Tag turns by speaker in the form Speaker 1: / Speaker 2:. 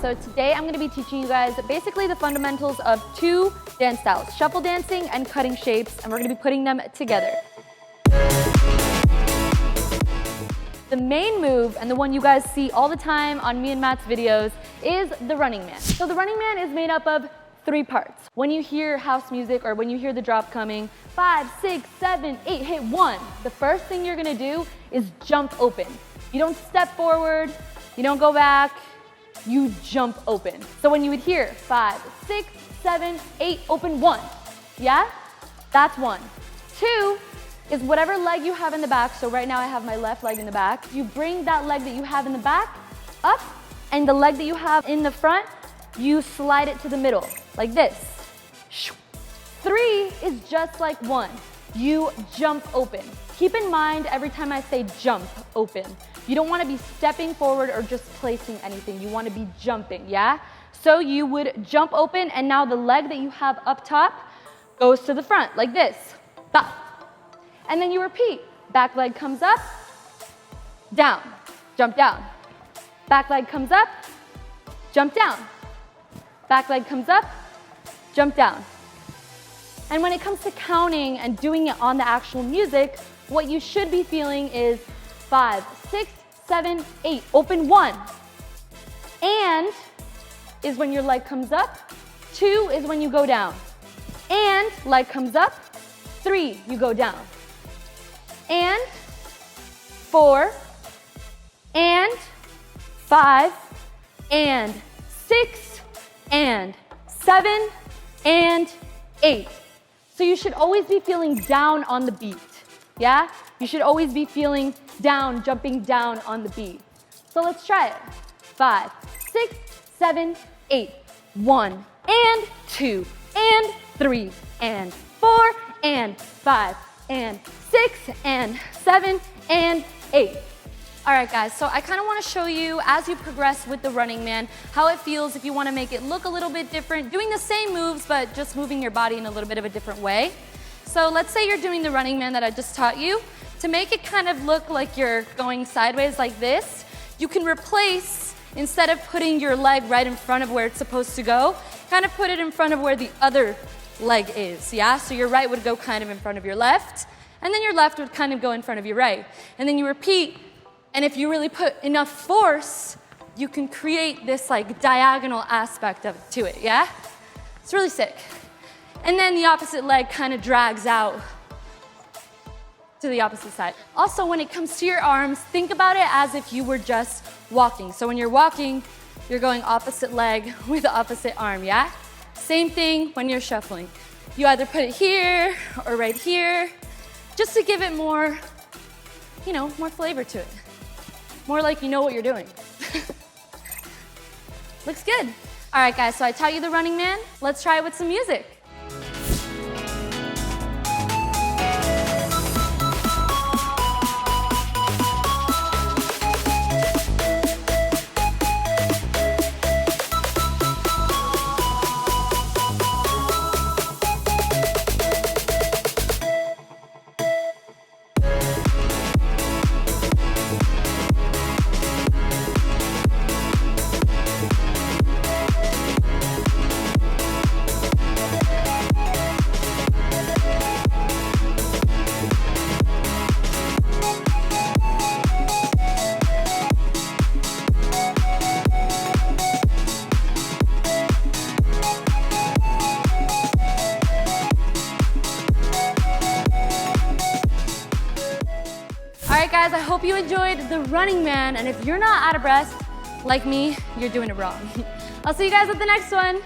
Speaker 1: so today I'm gonna be teaching you guys basically the fundamentals of two dance styles, shuffle dancing and cutting shapes, and we're gonna be putting them together. The main move, and the one you guys see all the time on me and Matt's videos, is the running man. So the running man is made up of 3 parts. When you hear house music or when you hear the drop coming, 5, 6, 7, 8, hit 1. The first thing you're gonna do is jump open. You don't step forward, you don't go back, you jump open. So when you would hear 5, 6, 7, 8, open 1, yeah? That's 1. 2 is whatever leg you have in the back. So right now I have my left leg in the back. You bring that leg that you have in the back up, and the leg that you have in the front, you slide it to the middle, like this. 3 is just like 1. You jump open. Keep in mind every time I say jump open, you don't want to be stepping forward or just placing anything. You want to be jumping, yeah? So you would jump open, and now the leg that you have up top goes to the front, like this. Bop. And then you repeat. Back leg comes up, down, jump down. Back leg comes up, jump down. Back leg comes up, jump down. And when it comes to counting and doing it on the actual music, what you should be feeling is 5, 6, 7, 8, open 1. And is when your leg comes up. 2 is when you go down. And leg comes up. 3, you go down. And 4, and 5, and 6, and 7, and 8. So you should always be feeling down on the beat, yeah? You should always be feeling down, jumping down on the beat. So let's try it. 5, 6, 7, 8. 1, and 2, and 3, and 4, and 5, and 6, and 7, and 8. All right, guys, so I kind of want to show you as you progress with the running man, how it feels if you want to make it look a little bit different, doing the same moves, but just moving your body in a little bit of a different way. So let's say you're doing the running man that I just taught you. To make it kind of look like you're going sideways like this, you can replace, instead of putting your leg right in front of where it's supposed to go, kind of put it in front of where the other leg is, yeah? So your right would go kind of in front of your left, and then your left would kind of go in front of your right. And then you repeat, and if you really put enough force, you can create this like diagonal aspect to it, yeah? It's really sick. And then the opposite leg kind of drags out to the opposite side. Also, when it comes to your arms, think about it as if you were just walking. So when you're walking, you're going opposite leg with the opposite arm, yeah? Same thing when you're shuffling. You either put it here or right here, just to give it more, you know, more flavor to it. More like you know what you're doing. Looks good. All right, guys, so I taught you the running man. Let's try it with some music. All right, guys, I hope you enjoyed the running man, and if you're not out of breath like me, you're doing it wrong. I'll see you guys at the next one.